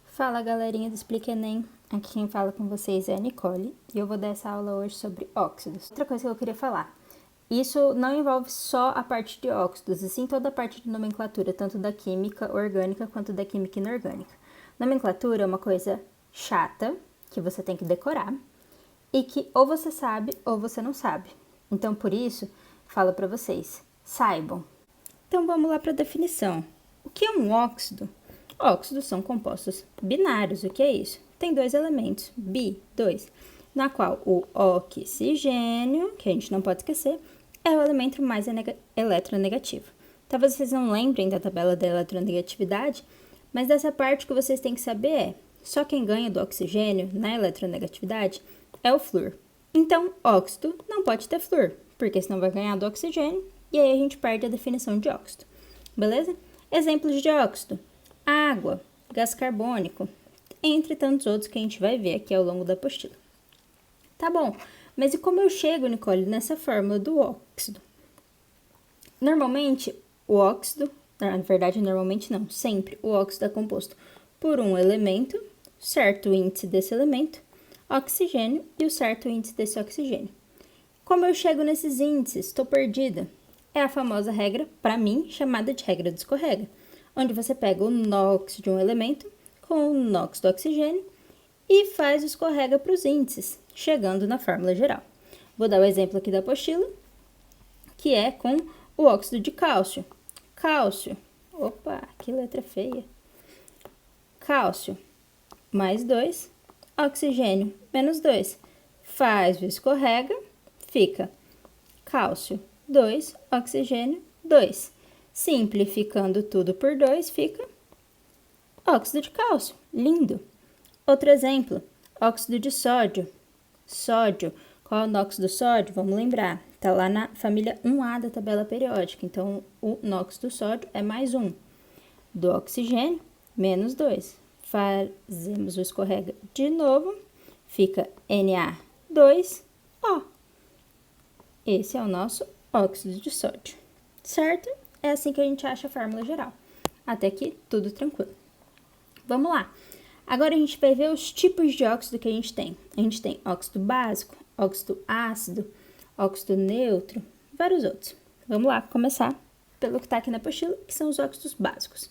Fala galerinha do Explica Enem, aqui quem fala com vocês é a Nicole e eu vou dar essa aula hoje sobre óxidos. Outra coisa que eu queria falar, isso não envolve só a parte de óxidos, e sim toda a parte de nomenclatura, tanto da química orgânica quanto da química inorgânica. Nomenclatura é uma coisa chata, que você tem que decorar, e que ou você sabe ou você não sabe. Então por isso, falo para vocês, saibam. Então vamos lá para a definição. O que é um óxido? Óxidos são compostos binários. O que é isso? Tem dois elementos, dois, na qual o oxigênio, que a gente não pode esquecer, é o elemento mais eletronegativo. Talvez vocês não lembrem da tabela da eletronegatividade, mas dessa parte que vocês têm que saber é, só quem ganha do oxigênio na eletronegatividade é o flúor. Então, óxido não pode ter flúor, porque senão vai ganhar do oxigênio, e aí a gente perde a definição de óxido. Beleza? Exemplos de óxido. Água, gás carbônico, entre tantos outros que a gente vai ver aqui ao longo da apostila. Tá bom, mas e como eu chego, Nicole, nessa fórmula do óxido? Normalmente, o óxido, na verdade, normalmente não, sempre o óxido é composto por um elemento, certo índice desse elemento, oxigênio e o certo índice desse oxigênio. Como eu chego nesses índices? Estou perdida. É a famosa regra, para mim, chamada de regra do escorrega, onde você pega o NOx de um elemento com o NOx do oxigênio e faz o escorrega para os índices, chegando na fórmula geral. Vou dar o exemplo aqui da apostila, que é com o óxido de cálcio. Cálcio, opa, que letra feia. Cálcio, mais 2, oxigênio, menos 2. Faz o escorrega, fica cálcio, 2, oxigênio, 2. Simplificando tudo por 2, fica óxido de cálcio. Lindo! Outro exemplo, óxido de sódio. Sódio. Qual é o NOx do sódio? Vamos lembrar. Está lá na família 1A da tabela periódica. Então, o NOx do sódio é mais 1. Do oxigênio, menos 2. Fazemos o escorrega de novo. Fica Na2O. Esse é o nosso óxido de sódio. Certo? É assim que a gente acha a fórmula geral. Até aqui, tudo tranquilo. Vamos lá. Agora a gente vai ver os tipos de óxido que a gente tem. A gente tem óxido básico, óxido ácido, óxido neutro, vários outros. Vamos lá, começar pelo que está aqui na apostila, que são os óxidos básicos.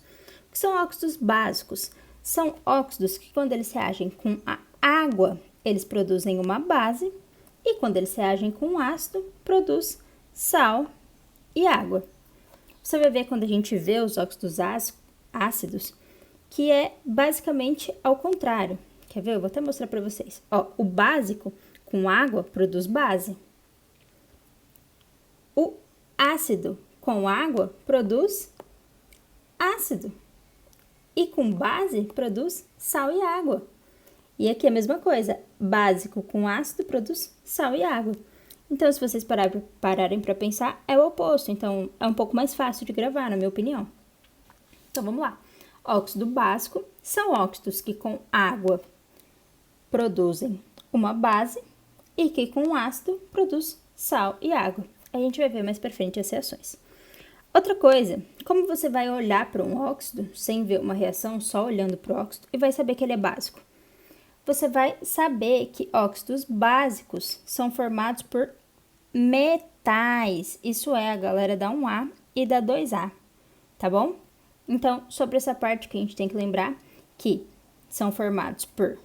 O que são óxidos básicos? São óxidos que, quando eles reagem com a água, eles produzem uma base, e quando eles reagem com o ácido, produz sal e água. Você vai ver quando a gente vê os óxidos ácidos, que é basicamente ao contrário. Quer ver? Eu vou até mostrar para vocês. Ó, o básico com água produz base. O ácido com água produz ácido. E com base produz sal e água. E aqui é a mesma coisa. Básico com ácido produz sal e água. Então, se vocês pararem para pensar, é o oposto. Então, é um pouco mais fácil de gravar, na minha opinião. Então, vamos lá. Óxido básico são óxidos que com água produzem uma base e que com ácido produz sal e água. A gente vai ver mais para frente as reações. Outra coisa, como você vai olhar para um óxido sem ver uma reação, só olhando para o óxido, e vai saber que ele é básico? Você vai saber que óxidos básicos são formados por metais. Isso é, a galera da 1A e da 2A, tá bom? Então, sobre essa parte que a gente tem que lembrar, que são formados por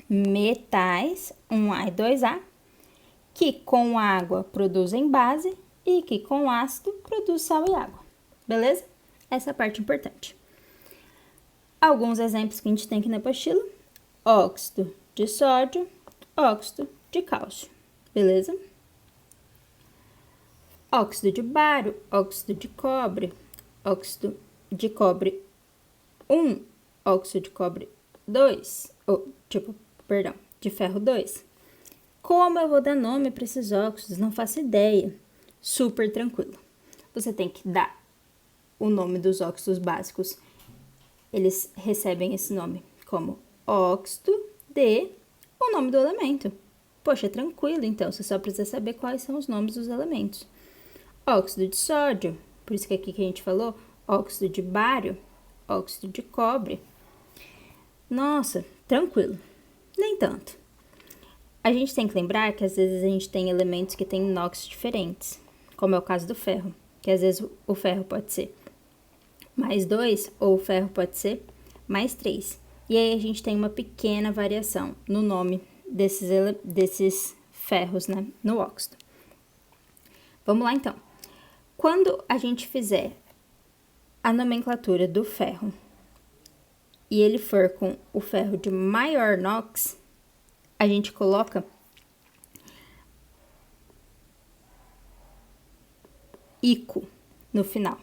metais, 1A e 2A, que com água produzem base e que com ácido produz sal e água, beleza? Essa é a parte importante. Alguns exemplos que a gente tem aqui na apostila. Óxido de sódio, óxido de cálcio, beleza? Óxido de bário, óxido de cobre, óxido de cobre 1, óxido de cobre 2, de ferro 2. Como eu vou dar nome para esses óxidos? Não faço ideia. Super tranquilo. Você tem que dar o nome dos óxidos básicos. Eles recebem esse nome como óxido de o nome do elemento. Poxa, tranquilo, então, você só precisa saber quais são os nomes dos elementos. Óxido de sódio, Por isso que aqui que a gente falou óxido de bário, óxido de cobre. Nossa, tranquilo. Nem tanto. A gente tem que lembrar que às vezes a gente tem elementos que têm NOx diferentes, como é o caso do ferro, que às vezes o ferro pode ser mais 2 ou o ferro pode ser mais 3. E aí a gente tem uma pequena variação no nome desses ferros, né, no óxido. Vamos lá então. Quando a gente fizer a nomenclatura do ferro e ele for com o ferro de maior NOx, a gente coloca ICO no final.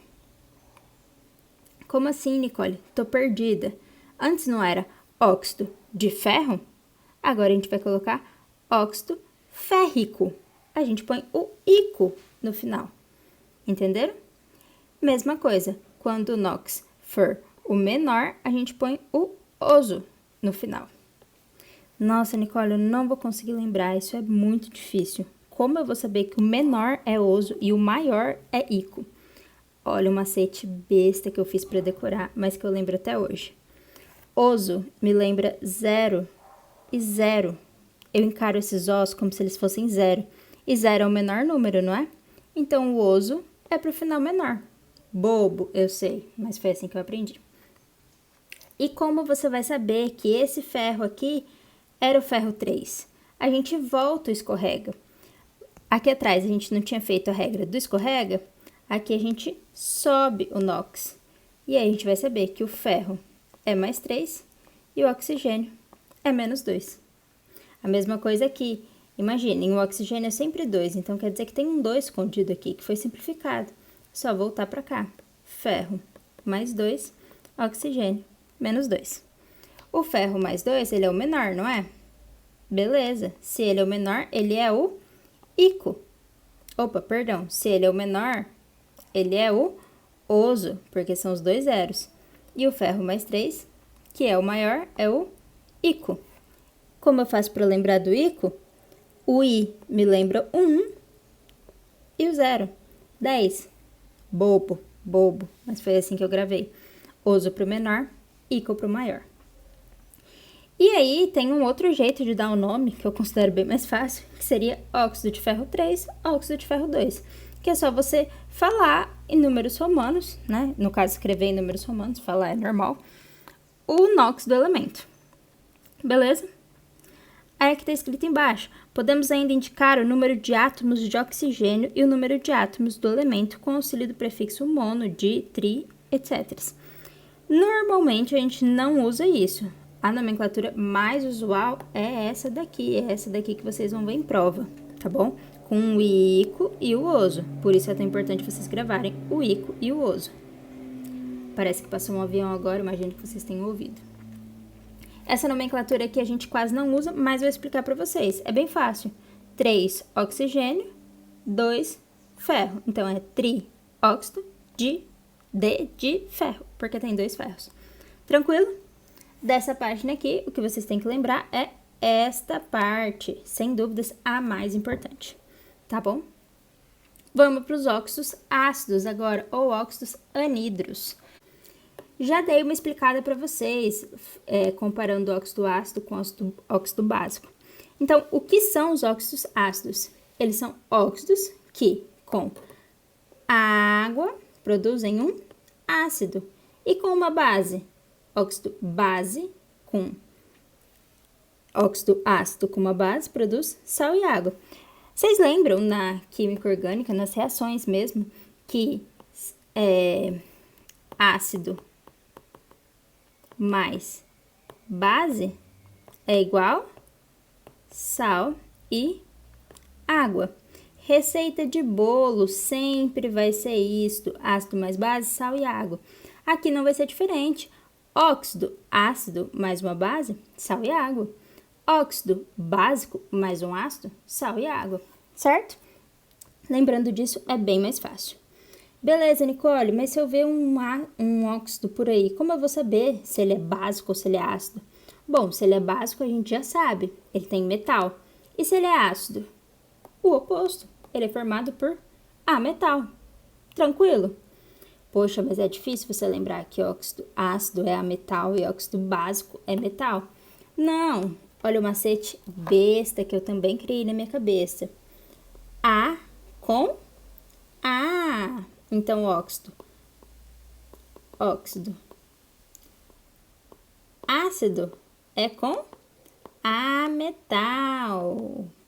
Como assim, Nicole? Tô perdida. Antes não era óxido de ferro? Agora a gente vai colocar óxido férrico. A gente põe o ICO no final. Entenderam? Mesma coisa, quando o NOx for o menor, a gente põe o oso no final. Nossa, Nicole, eu não vou conseguir lembrar, isso é muito difícil. Como eu vou saber que o menor é oso e o maior é ICO? Olha, um macete besta que eu fiz para decorar, mas que eu lembro até hoje. Oso me lembra 0 e 0. Eu encaro esses ossos como se eles fossem 0. E 0 é o menor número, não é? Então, o oso é para o final menor. Bobo, eu sei, mas foi assim que eu aprendi. E como você vai saber que esse ferro aqui era o ferro 3? A gente volta o escorrega. Aqui atrás a gente não tinha feito a regra do escorrega, aqui a gente sobe o NOx. E aí a gente vai saber que o ferro é mais 3 e o oxigênio é menos 2. A mesma coisa aqui. Imaginem, o oxigênio é sempre 2, então quer dizer que tem um 2 escondido aqui, que foi simplificado. Só voltar para cá. Ferro mais 2, oxigênio menos 2. O ferro mais 2, ele é o menor, não é? Beleza. Se ele é o menor, ele é o ICO. Opa, perdão. Se ele é o menor, ele é o oso, porque são os dois zeros. E o ferro mais 3, que é o maior, é o ICO. Como eu faço para lembrar do ICO? O I me lembra o 1 e o 0. 10. Bobo, mas foi assim que eu gravei. Oso para o menor, ICO para o maior. E aí tem um outro jeito de dar um nome, que eu considero bem mais fácil, que seria óxido de ferro 3, óxido de ferro 2. Que é só você falar em números romanos, né? No caso, escrever em números romanos, falar é normal, o NOx do elemento. Beleza? Aí aqui está escrito embaixo, podemos ainda indicar o número de átomos de oxigênio e o número de átomos do elemento com auxílio do prefixo mono, di, tri, etc. Normalmente a gente não usa isso. A nomenclatura mais usual é essa daqui que vocês vão ver em prova, tá bom? Com o ICO e o oso. Por isso é tão importante vocês gravarem o ICO e o oso. Parece que passou um avião agora, imagino que vocês tenham ouvido. Essa nomenclatura aqui a gente quase não usa, mas vou explicar para vocês. É bem fácil. 3, oxigênio, 2, ferro. Então, é trióxido de ferro, porque tem 2 ferros. Tranquilo? Dessa página aqui, o que vocês têm que lembrar é esta parte, sem dúvidas, a mais importante. Tá bom? Vamos para os óxidos ácidos agora, ou óxidos anidros. Já dei uma explicada para vocês, comparando o óxido ácido com o óxido básico. Então, o que são os óxidos ácidos? Eles são óxidos que, com água, produzem um ácido. E com uma base? Óxido base com óxido ácido com uma base produz sal e água. Vocês lembram na química orgânica, nas reações mesmo, que ácido mais base é igual sal e água. Receita de bolo sempre vai ser isto, ácido mais base, sal e água. Aqui não vai ser diferente. Óxido ácido mais uma base, sal e água. Óxido básico mais um ácido, sal e água, certo? Lembrando disso, é bem mais fácil. Beleza, Nicole, mas se eu ver um óxido por aí, como eu vou saber se ele é básico ou se ele é ácido? Bom, se ele é básico, a gente já sabe, ele tem metal. E se ele é ácido? O oposto, ele é formado por ametal. Tranquilo? Poxa, mas é difícil você lembrar que óxido ácido é ametal e óxido básico é metal. Não, olha o macete besta que eu também criei na minha cabeça. A com A. Então, óxido. Ácido é com ametal,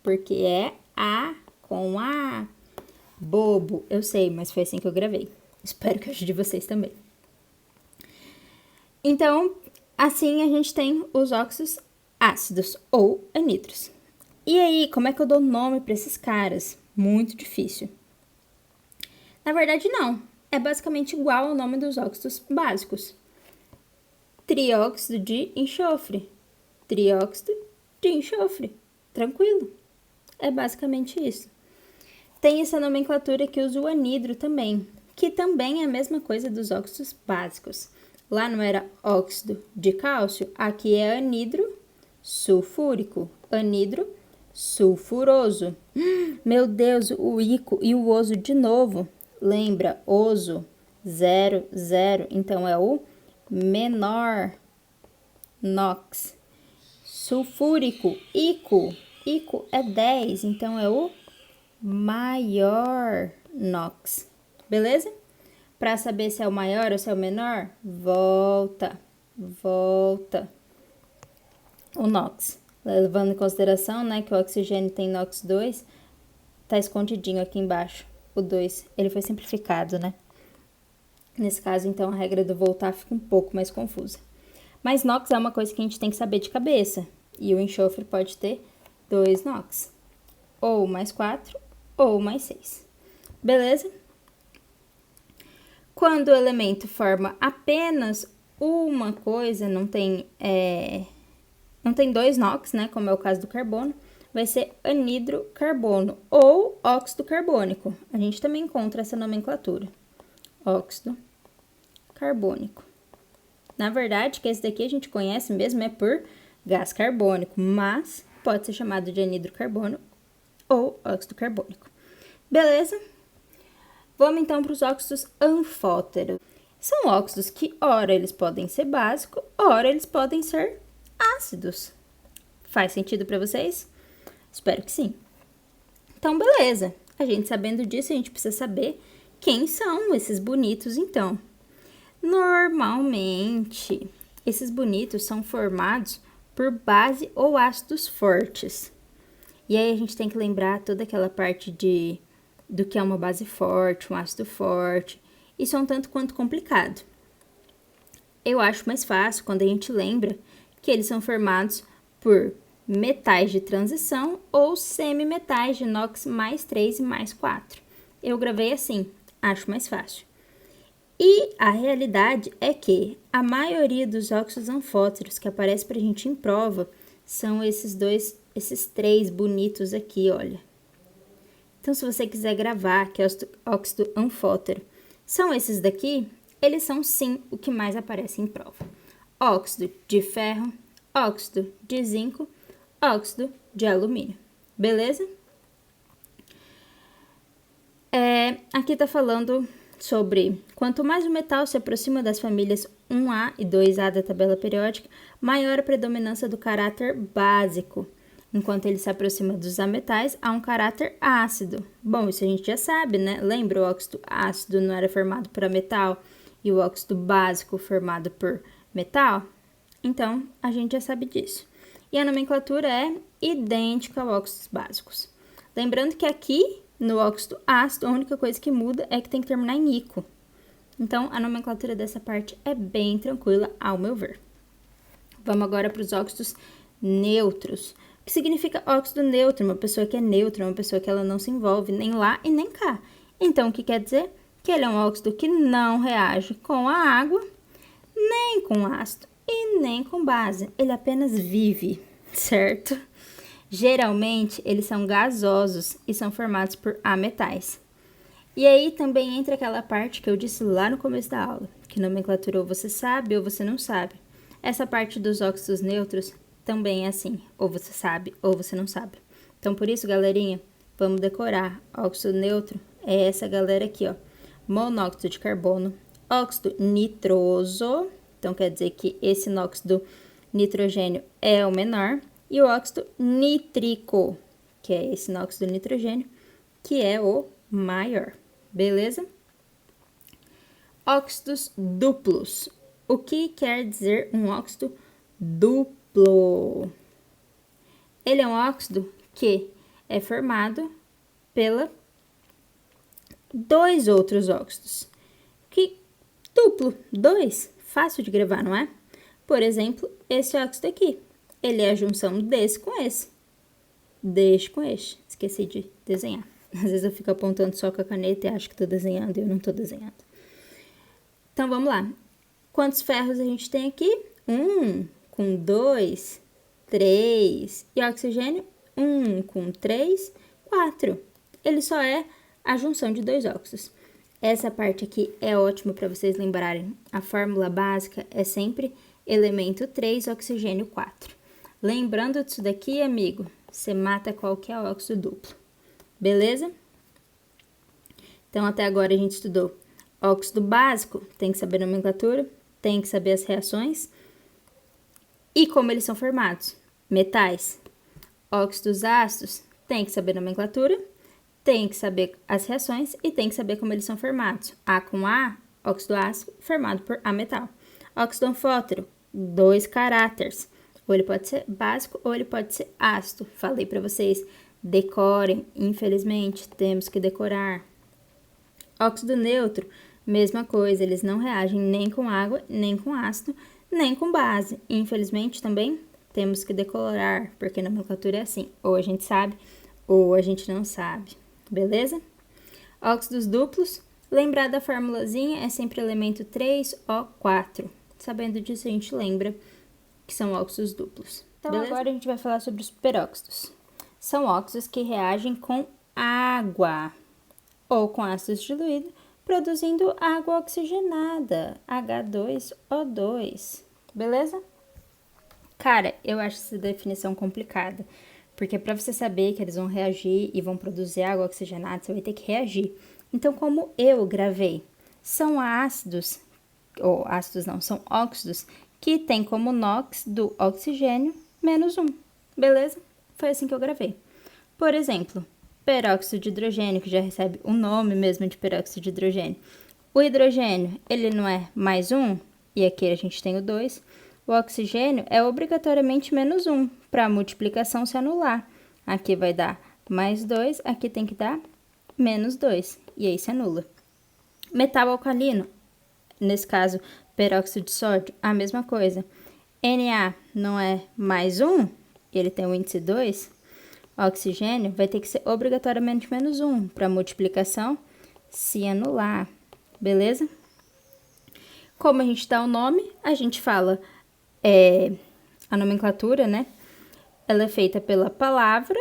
porque é A com A. Bobo, eu sei, mas foi assim que eu gravei. Espero que ajude vocês também. Então, assim a gente tem os óxidos ácidos ou anidros. E aí, como é que eu dou nome para esses caras? Muito difícil. Na verdade, não. É basicamente igual ao nome dos óxidos básicos. Trióxido de enxofre. Trióxido de enxofre. Tranquilo. É basicamente isso. Tem essa nomenclatura que usa o anidro também, que também é a mesma coisa dos óxidos básicos. Lá não era óxido de cálcio, aqui é anidro sulfúrico, anidro sulfuroso. Meu Deus, o ico e o oso de novo. Lembra, oso, 0, 0, então é o menor. NOx. Sulfúrico, ico é 10, então é o maior NOx. Beleza? Para saber se é o maior ou se é o menor, volta o NOx. Levando em consideração, né, que o oxigênio tem NOx 2, tá escondidinho aqui embaixo. O 2, ele foi simplificado, né? Nesse caso, então, a regra do voltar fica um pouco mais confusa. Mas NOx é uma coisa que a gente tem que saber de cabeça. E o enxofre pode ter 2 NOx. Ou mais 4, ou mais 6. Beleza? Quando o elemento forma apenas uma coisa, não tem 2 NOx, né? Como é o caso do carbono, vai ser anidro carbono ou óxido carbônico. A gente também encontra essa nomenclatura. Óxido carbônico. Na verdade, que esse daqui a gente conhece mesmo é por gás carbônico, mas pode ser chamado de anidro carbono ou óxido carbônico. Beleza? Vamos então para os óxidos anfóteros. São óxidos que ora eles podem ser básicos, ora eles podem ser ácidos. Faz sentido para vocês? Espero que sim. Então, beleza. A gente sabendo disso, a gente precisa saber quem são esses bonitos, então. Normalmente, esses bonitos são formados por base ou ácidos fortes. E aí a gente tem que lembrar toda aquela parte do que é uma base forte, um ácido forte. Isso é um tanto quanto complicado. Eu acho mais fácil quando a gente lembra que eles são formados por metais de transição ou semimetais de inox mais 3 e mais 4. Eu gravei assim, acho mais fácil. E a realidade é que a maioria dos óxidos anfóteros que aparece pra gente em prova são esses 3 bonitos aqui, olha. Então, se você quiser gravar, que é óxido anfótero, são esses daqui, eles são sim o que mais aparece em prova. Óxido de ferro, óxido de zinco, óxido de alumínio. Beleza? Aqui tá falando sobre quanto mais o metal se aproxima das famílias 1A e 2A da tabela periódica, maior a predominância do caráter básico. Enquanto ele se aproxima dos ametais, há um caráter ácido. Bom, isso a gente já sabe, né? Lembra, o óxido ácido não era formado por ametal e o óxido básico formado por metal? Então, a gente já sabe disso. E a nomenclatura é idêntica aos óxidos básicos. Lembrando que aqui, no óxido ácido, a única coisa que muda é que tem que terminar em ico. Então, a nomenclatura dessa parte é bem tranquila, ao meu ver. Vamos agora para os óxidos neutros. O que significa óxido neutro? Uma pessoa que é neutra, uma pessoa que ela não se envolve nem lá e nem cá. Então, o que quer dizer? Que ele é um óxido que não reage com a água, nem com ácido e nem com base. Ele apenas vive, certo? Geralmente, eles são gasosos e são formados por ametais. E aí também entra aquela parte que eu disse lá no começo da aula, que nomenclatura ou você sabe ou você não sabe. Essa parte dos óxidos neutros também é assim, ou você sabe ou você não sabe. Então, por isso, galerinha, vamos decorar. Óxido neutro é essa galera aqui, ó. Monóxido de carbono, óxido nitroso, então quer dizer que esse nóxido nitrogênio é o menor, e o óxido nítrico, que é esse nóxido nitrogênio, que é o maior, beleza? Óxidos duplos. O que quer dizer um óxido duplo? Ele é um óxido que é formado pela dois outros óxidos. Que duplo, dois, fácil de gravar, não é? Por exemplo, esse óxido aqui, ele é a junção desse com esse, deste com este. Esqueci de desenhar. Às vezes eu fico apontando só com a caneta e acho que tô desenhando e eu não tô desenhando. Então, vamos lá. Quantos ferros a gente tem aqui? 1 com 2, 3. E oxigênio? 1 com 3, 4. Ele só é a junção de dois óxidos. Essa parte aqui é ótima para vocês lembrarem. A fórmula básica é sempre elemento 3, oxigênio 4. Lembrando disso daqui, amigo, você mata qualquer óxido duplo. Beleza? Então, até agora a gente estudou óxido básico, tem que saber a nomenclatura, tem que saber as reações e como eles são formados. Metais, óxidos ácidos, tem que saber a nomenclatura, tem que saber as reações e tem que saber como eles são formados. A com A, óxido ácido, formado por A metal. Óxido anfótero, 2 caráteres. Ou ele pode ser básico ou ele pode ser ácido. Falei para vocês, decorem. Infelizmente, temos que decorar. Óxido neutro, mesma coisa. Eles não reagem nem com água, nem com ácido, nem com base. Infelizmente, também temos que decorar, porque a nomenclatura é assim. Ou a gente sabe, ou a gente não sabe. Beleza? Óxidos duplos. Lembrar da formulazinha é sempre elemento 3O4. Sabendo disso, a gente lembra que são óxidos duplos. Então, beleza? Agora a gente vai falar sobre os peróxidos. São óxidos que reagem com água ou com ácidos diluídos, produzindo água oxigenada, H2O2. Beleza? Cara, eu acho essa definição complicada, porque para você saber que eles vão reagir e vão produzir água oxigenada, você vai ter que reagir. Então, como eu gravei, são ácidos, ou ácidos não, são óxidos que tem como NOx do oxigênio menos 1, beleza? Foi assim que eu gravei. Por exemplo, peróxido de hidrogênio, que já recebe o nome mesmo de peróxido de hidrogênio. O hidrogênio, ele não é mais 1, e aqui a gente tem o 2. O oxigênio é obrigatoriamente menos 1, para a multiplicação se anular. Aqui vai dar mais 2, aqui tem que dar menos 2, e aí se anula. Metal alcalino, nesse caso, peróxido de sódio, a mesma coisa. Na não é mais 1, ele tem o índice 2. O oxigênio vai ter que ser obrigatoriamente menos 1, para a multiplicação se anular, beleza? Como a gente dá o nome, a gente fala a nomenclatura, né? Ela é feita pela palavra,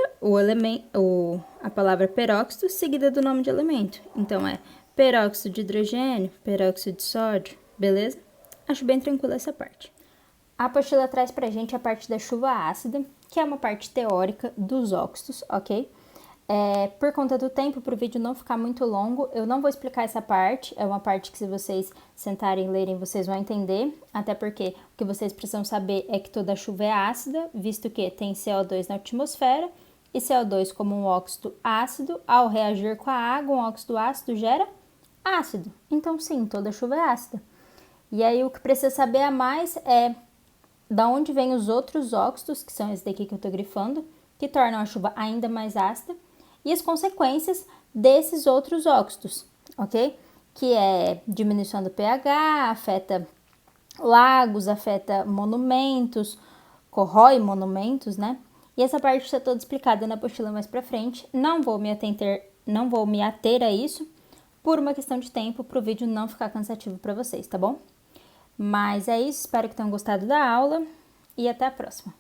a palavra peróxido, seguida do nome de elemento. Então, é peróxido de hidrogênio, peróxido de sódio, beleza? Acho bem tranquila essa parte. A apostila traz pra gente a parte da chuva ácida, que é uma parte teórica dos óxidos, ok? Por conta do tempo, para o vídeo não ficar muito longo, eu não vou explicar essa parte. É uma parte que, se vocês sentarem e lerem, vocês vão entender. Até porque o que vocês precisam saber é que toda chuva é ácida, visto que tem CO2 na atmosfera. E CO2, como um óxido ácido, ao reagir com a água, um óxido ácido gera ácido. Então, sim, toda chuva é ácida. E aí, o que precisa saber a mais é da onde vêm os outros óxidos, que são esses daqui que eu tô grifando, que tornam a chuva ainda mais ácida, e as consequências desses outros óxidos, ok? Que é diminuição do pH, afeta lagos, afeta monumentos, corrói monumentos, né? E essa parte está toda explicada na apostila mais pra frente. Não vou me ater a isso, por uma questão de tempo, para o vídeo não ficar cansativo para vocês, tá bom? Mas é isso, espero que tenham gostado da aula e até a próxima.